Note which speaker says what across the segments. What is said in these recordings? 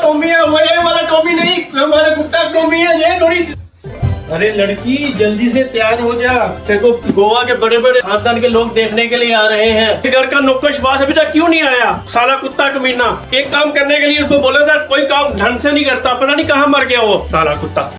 Speaker 1: Tommy है, वो ये वाला टॉमी नहीं, हमारा कुत्ता टॉमी है, ये थोड़ी। अरे लड़की जल्दी से तैयार हो जा, तेरे को गोवा के बड़े बड़े खानदान के लोग देखने के लिए आ रहे हैं। घर का नौकरशाह अभी तक क्यों नहीं आया, साला कुत्ता कमीना। एक काम करने के लिए उसको बोला था, कोई काम ढंग से नहीं करता, पता नहीं कहाँ मर गया वो साला कुत्ता।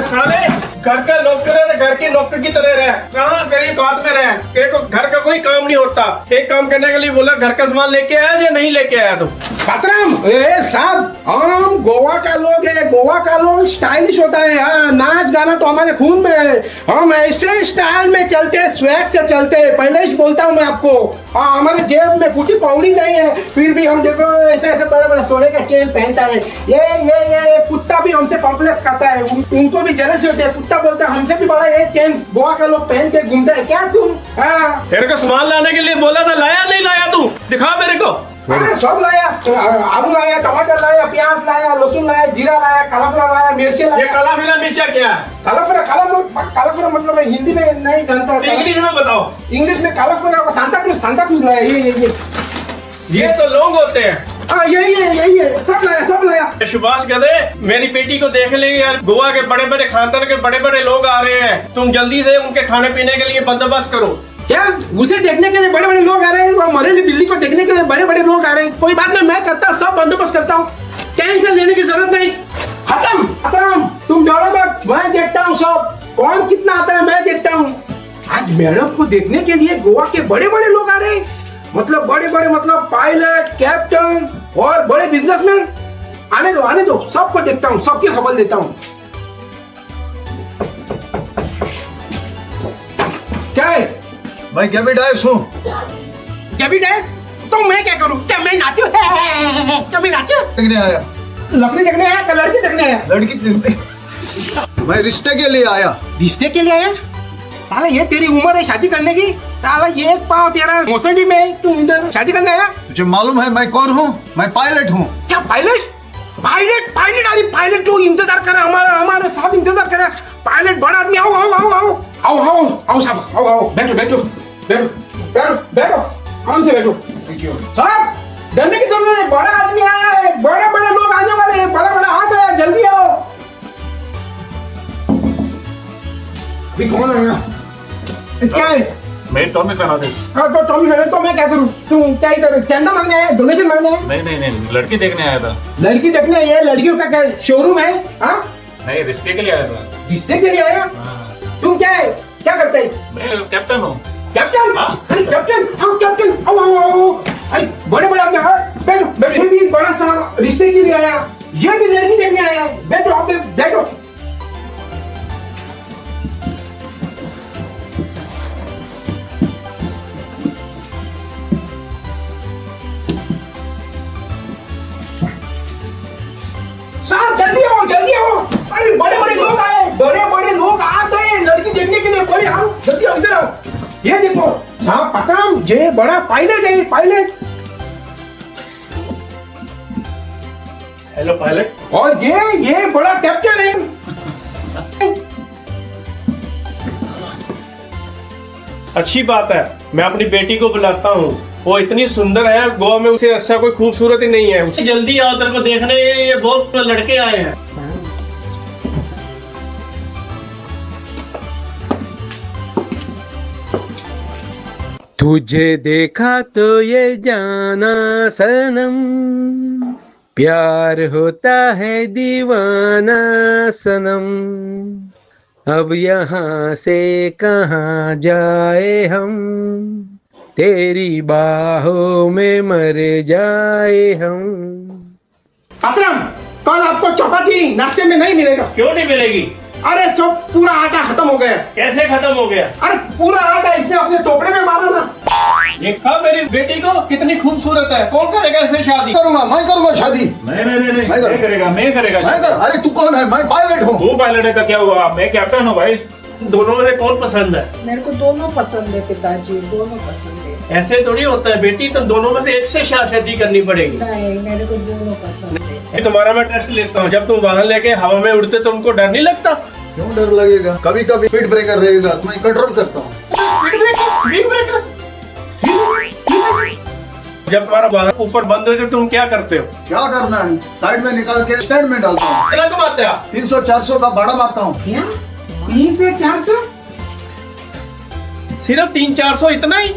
Speaker 1: साले घर का नौकर है, घर के नौकर की तरह रहे, कहाँ गरीब बात में रहे। एक घर का कोई काम नहीं होता। एक काम करने के लिए बोला, घर का सामान लेके आया या नहीं लेके आया तुम?
Speaker 2: पात्राम, ए साहब, हम गोवा का लोग है, गोवा का लोग स्टाइलिश होता है। हाँ, नाच गाना तो हमारे खून में है। हम ऐसे स्टाइल में चलते हैं, स्वैग से चलते हैं। पहले ही बोलता हूँ मैं आपको। हाँ, हमारे जेब में फूटी कौड़ी नहीं है, फिर भी हम देखो ऐसे ऐसे बड़े बड़े सोने का चेन पहनता है। ये कुत्ता भी हमसे कॉम्प्लेक्स खाता है, उनको भी जलस होते हैं। कुत्ता बोलता है हमसे भी बड़ा ये चेन गोवा का लोग पहन के घूमते हैं। क्या तुम? हाँ,
Speaker 1: तेरे को सामान लाने के लिए बोला था, लाया नहीं लाया तू? दिखा मेरे को।
Speaker 2: हाँ, सब लाया, आलू लाया, टमाटर लाया, प्याज लाया, लहसुन लाया, जीरा लाया, काला लाया, मिर्ची
Speaker 1: ये
Speaker 2: लाया।
Speaker 1: काला फिरा मिर्चा क्या है?
Speaker 2: काला मतलब मैं हिंदी में नहीं जानता।
Speaker 1: इंग्लिश में बताओ।
Speaker 2: इंग्लिश में काला सांता क्रूज लाया।
Speaker 1: ये तो लोग होते हैं।
Speaker 2: हाँ, यही है, सब लाया।
Speaker 1: सुभाष गधे, मेरी बेटी को देख ले यार, गोवा के बड़े बड़े खानदान के बड़े बड़े लोग आ रहे हैं, तुम जल्दी से उनके खाने पीने के लिए बंदोबस्त करो।
Speaker 2: क्या उसे देखने के लिए बड़े बड़े लोग आ रहे हैं, और मरेली बिल्ली को देखने के लिए बड़े बड़े लोग आ रहे हैं? कोई बात नहीं, मैं करता, सब बंदोबस्त करता हूँ, टेंशन लेने की जरूरत नहीं। खत्म, तुम डरो मत, मैं देखता हूँ सब, कौन कितना आता है मैं देखता हूँ। आज मैडम को देखने के लिए गोवा के बड़े बड़े लोग आ रहे हैं, मतलब बड़े बड़े, मतलब पायलट, कैप्टन और बड़े बिजनेसमैन। आने दो, सबको देखता हूँ, सबकी खबर लेता हूँ। क्या है?
Speaker 3: मैं क्या भी डायस हूँ।
Speaker 2: जबी डांस? तो मैं क्या करूं? क्या मैं नाचूं? क्या मैं नाचूं?
Speaker 3: देखने आया।
Speaker 2: लकड़ी देखने आया, लड़की देखने आया?
Speaker 3: लड़की मैं रिश्ते के लिए आया।
Speaker 2: रिश्ते के लिए आया? साला ये तेरी उम्र है शादी करने की? साला ये एक पाँव तेरा मोसड़ी में, तुम इधर शादी करने आया?
Speaker 3: तुझे मालूम है मैं कौन हूँ? मैं पायलट हूँ।
Speaker 2: क्या पायलट? अरे पायलट तो इंतजार कर, हमारा साहब इंतजार कर। पायलट बड़ा आदमी, आओ साहब, आओ, बैठो, आराम से बैठो। साहब, डरने की जरूरत है, बड़ा आदमी आया है, बड़े बड़े लोग आने वाले हैं, बड़ा आ गया, जल्दी आओ। अभी कौन आया? क्या है?
Speaker 4: मैं टॉमी फर्नांडिस।
Speaker 2: हाँ, तो टॉमी फर्नांडिस, तो मैं क्या करूँ? तुम क्या इधर चंदा मांगने आया, डोनेशन मांगने आया?
Speaker 4: नहीं, लड़की देखने आया था।
Speaker 2: लड़की देखने आया? लड़कियों का क्या शोरूम है? हाँ,
Speaker 4: नहीं, रिश्ते के लिए आया था।
Speaker 2: रिश्ते के लिए आया?
Speaker 4: हाँ।
Speaker 2: तुम क्या करते हैं?
Speaker 4: मैं कैप्टन हूँ।
Speaker 2: कैप्टन?
Speaker 4: हाँ।
Speaker 2: अरे कैप्टन, आओ। अरे बड़े बैठो, ये भी बड़ा सा रिश्ते के लिए आया, ये भी लड़की देखने आया। बैठो। साहब जल्दी आओ। अरे बड़े लोग आए, बड़े लोग आ गए लड़की देखने के लिए। बड़े आओ, जल्दी आओ, इधर आओ। ये देखो साहब, पता ये बड़ा पायलट है, पायलट।
Speaker 1: Hello pilot.
Speaker 2: और ये बड़ा कैप्टन है।
Speaker 1: अच्छी बात है, मैं अपनी बेटी को बुलाता हूँ, वो इतनी सुंदर है, गोवा में उसे अच्छा कोई खूबसूरत ही नहीं है। जल्दी आओ, तेरे को देखने ये बहुत लड़के आए हैं।
Speaker 5: तुझे देखा तो ये जाना सनम, प्यार होता है दीवाना सनम, अब यहाँ से कहाँ जाए हम, तेरी बाहों में मर जाए हम।
Speaker 2: अतरम, कल आपको चपाती नाश्ते में नहीं मिलेगा।
Speaker 1: क्यों नहीं मिलेगी?
Speaker 2: अरे सब पूरा आटा खत्म हो गया।
Speaker 1: कैसे खत्म हो गया?
Speaker 2: अरे पूरा आटा इसने अपने टोकरे में मारा ना।
Speaker 1: देखा मेरी बेटी को, कितनी खूबसूरत है, कौन करेगा इससे शादी?
Speaker 3: मैं करूंगा शादी।
Speaker 4: नहीं, मैं करेगा
Speaker 3: अरे तू कौन है? मैं पायलट हूँ।
Speaker 4: तू पायलट है तो क्या हुआ? मैं कैप्टन हूँ भाई।
Speaker 1: दोनों में से कौन पसंद है?
Speaker 6: मेरे को दोनों पसंद है पिताजी, दोनों पसंद है।
Speaker 1: ऐसे थोड़ी होता है बेटी, तो दोनों में से एक से शादी करनी पड़ेगी।
Speaker 6: नहीं, मेरे को दोनों पसंद है।
Speaker 1: ये तुम्हारा मैं टेस्ट लेता हूँ। जब तुम वाहन लेके हवा में उड़ते तुमको डर नहीं लगता?
Speaker 3: क्यों डर लगेगा? कभी कभी स्पीड ब्रेकर रहेगा तो मैं कंट्रोल करता हूँ।
Speaker 1: Speed breaker. जब तुम्हारा वाहन ऊपर बंद हो जाए तुम क्या करते हो?
Speaker 3: क्या करना है, साइड में निकाल के स्टैंड में डालता हूँ।
Speaker 1: कितना कमाते हो?
Speaker 3: 300-400 का भाड़ा मारता हूँ।
Speaker 2: क्या 3 से 400?
Speaker 1: सिर्फ 300-400 इतना ही?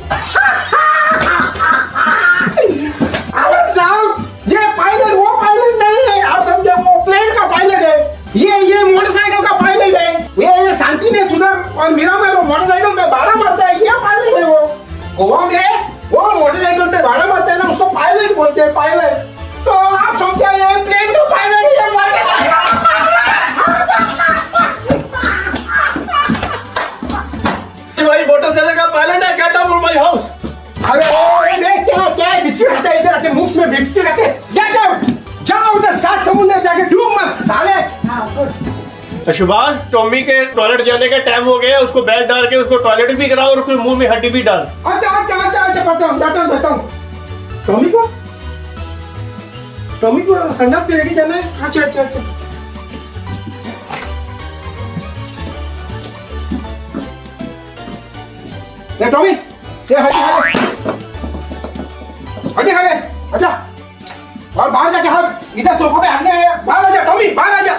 Speaker 2: अरे साहब, ये पायलट वो पायलट नहीं है, आप समझे, वो प्लेन का पायलट है। ये मोटरसाइकिल का पायलट है। ये शांति ने सुधर और मीरा में वो मोटरसाइकिल पे भाड़ा मारता है, ये पायलट है। वो गोवा में वो मोटरसाइकिल पे भाड़ा मारता है ना, उसको पायलट बोलते हैं, पायलट। तो आप समझे ये प्लेन का पायलट है।
Speaker 1: भाई मोटरसाइकिल का पायलट है, get out from my house.
Speaker 2: अरे क्या बिस्किट खाता है इधर आके, मुफ्त में बिस्किट खाते हैं। जाओ उधर सात समुद्र जाके डूब मत साले।
Speaker 1: सुभाष, टॉमी के टॉयलेट जाने का टाइम हो गया, उसको बेड डाल के उसको टॉयलेट भी कराओ और उसके मुंह में हड्डी भी डाल।
Speaker 2: अच्छा बताऊं टॉमी को संडास पे लेके जाना है। अच्छा ये टॉमी, ये हड्डी खा ले। अच्छा, और बाहर जाके हम इधर सोफा पे आने हैं। बाहर आ जा टॉमी, बाहर आ जा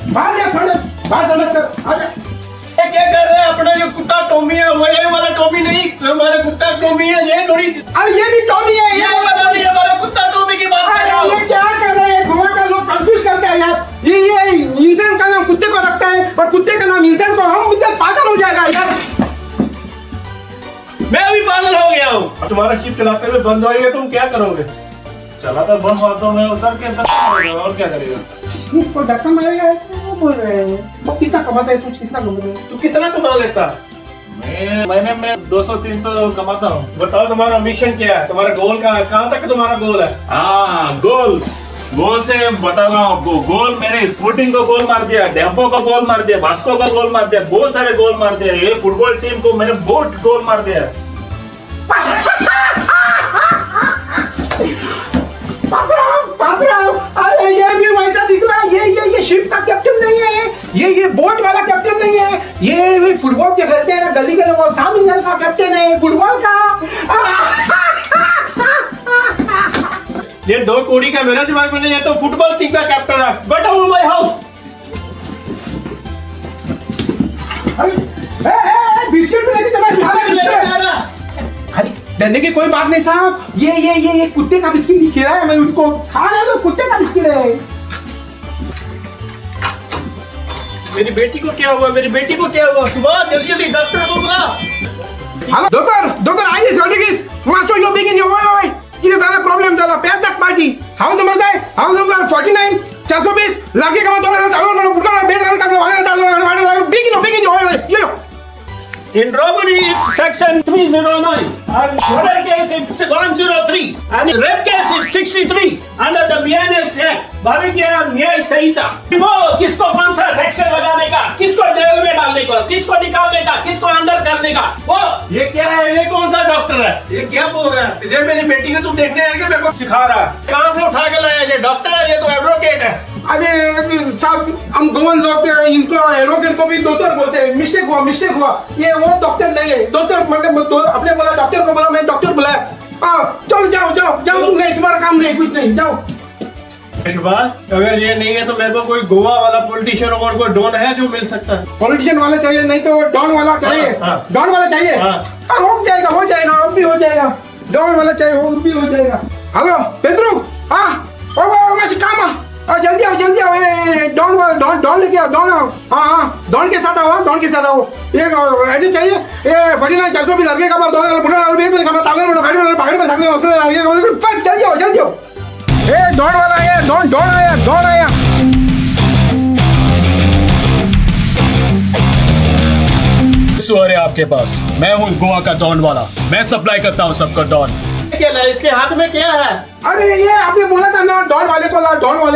Speaker 2: बाहर जा, संडास कर, आजा।
Speaker 1: ये क्या कर रहे हैं? अपना जो कुत्ता टॉमी है वो ये वाला टॉमी नहीं, हमारा कुत्ता टॉमी है। ये थोड़ी,
Speaker 2: अरे ये भी टॉमी है,
Speaker 1: ये वाला नहीं, हमारा कुत्ता टॉमी की बात कर रहा हूँ।
Speaker 2: ये क्या कर रहे हैं? गोवा का लोग कंफ्यूज करते हैं यार। ये इंसान का नाम कुत्ते को रखता है और कुत्ते का नाम इंसान को, हम इधर पागल हो जाएगा यार।
Speaker 1: मैं अभी पागल हो गया हूँ। तुम्हारा शिप चलाते हुए बंद होएगा, तुम क्या करोगे?
Speaker 4: चला तो बंद हुआ तो मैं उतर के और क्या करेगा?
Speaker 2: इसको धक्का मारेगा, वो बोल रहे हैं। वो कितना कमाता है, सोच कितना कमाता है।
Speaker 1: तू कितना कमा लेता?
Speaker 4: मैं महीने में 200-300 कमाता हूँ।
Speaker 1: बताओ तुम्हारा मिशन क्या है, तुम्हारा गोल कहाँ तक तुम्हारा गोल है?
Speaker 4: हाँ, गोल से बताऊंगा आपको। गोल मैंने स्पोर्टिंग को गोल मार दिया, डेम्पो को गोल मार दिया, बास्को को गोल मार दिया, बहुत सारे गोल मार दिया। ये फुटबॉल टीम को मैंने बहुत गोल मार दिया।
Speaker 2: अरे ये भी वैसा दिख रहा है। ये शिप का कैप्टन नहीं है, ये बोट वाला कैप्टन नहीं है। ये फुटबॉल के खेलते हैं ना गली के लोग, साउथ इंडियन का कैप्टन है फुटबॉल का।
Speaker 1: ये 2 कोड़ी का मेरा जवाब नहीं है, तो फुटबॉल टीम का कैप्टन है। Get out my house.
Speaker 2: Biscuit लेके चला। अरे डरने की कोई बात नहीं साहब, ये कुत्ते का बिस्किट नहीं खिलाया मैं उसको, खाना तो कुत्ते का बिस्किट है।
Speaker 1: मेरी बेटी को क्या हुआ? मेरी बेटी को क्या हुआ? सुबह जल्दी डॉक्टर को बुला।
Speaker 2: Hallo, Doktor, eines Rodriguez, was soll ich wegen your oil? Hier ist eine Problem da, Perzak Party. Haus Nummer 49, 420, lagi ka matulog ng talon, buka na bega ka ng talon, bigin oil. Yo.
Speaker 1: In robbery, it's section 309. And murder case, it's 103. And in rape case, it's 63. Under the BNS Act, भारतीय न्याय संहिता। वो किसको कौन सा section लगाने का, किसको jail में डालने का, किसको निकालने का, किसको अंदर करने का, वो ये क्या है? ये कौन सा डॉक्टर है? ये क्या बोल रहा है? इधर मेरी बेटी को तुम देखने आएगा, मेरे को सिखा रहा है। कहाँ से उठा के लाया? ये डॉक्टर है, ये तो एडवोकेट है।
Speaker 2: अरे साहब, हम गोवन लोग इनको एडवोकेट को भी डॉक्टर बोलते हैं। मिस्टेक हुआ। ये वो डॉक्टर नहीं है। डॉक्टर मतलब अपने बोला, डॉक्टर को बोला, मैं डॉक्टर बुलाया। चलो जाओ तुम, नहीं तुम्हारा काम नहीं, कुछ नहीं, जाओ।
Speaker 1: सुभाष, अगर ये नहीं है तो मेरे को कोई गोवा वाला पॉलिटिशियन और कोई डॉन है जो मिल सकता है?
Speaker 2: पॉलिटिशियन वाला चाहिए, नहीं तो डॉन वाला चाहिए।
Speaker 1: हाँ।
Speaker 2: डॉन वाला चाहिए।
Speaker 1: हाँ।
Speaker 2: हो जाएगा, अब भी हो जाएगा। डॉन वाला चाहिए, वो भी हो जाएगा। हेलो पेट्रू, जल्दी आओ, डॉन लेके आओ, डॉन के साथ आओ। एक एड्रेस चाहिए, ये 49 420 लड़के का बार 2000 बुढ़ा लाल बेच में खबर तागर में पकड़ में सामने हॉस्पिटल आ गया। जल्दी आओ। ए डॉन वाला आया, डॉन आया।
Speaker 4: है आपके पास, मैं हूँ गोवा का डॉन वाला। मैं सप्लाई करता हूँ सबको डॉन।
Speaker 1: क्या है इसके हाथ में? क्या है?
Speaker 2: अरे ये आपने बोला था ना डॉन वाले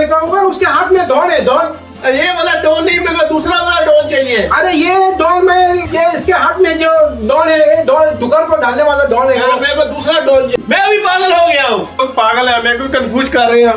Speaker 2: का, उसके हाथ में डॉन है। डॉन
Speaker 1: ये वाला डॉन नहीं, मेरे को दूसरा वाला डॉन चाहिए।
Speaker 2: अरे ये डॉन में, ये इसके हाथ में जो डॉन है, डॉन दुकान को डालने वाला डॉन है।
Speaker 1: मेरे को दूसरा डॉन चाहिए। मैं अभी पागल हो गया हूँ। पागल है, मेरे को कंफ्यूज कर रहे हैं।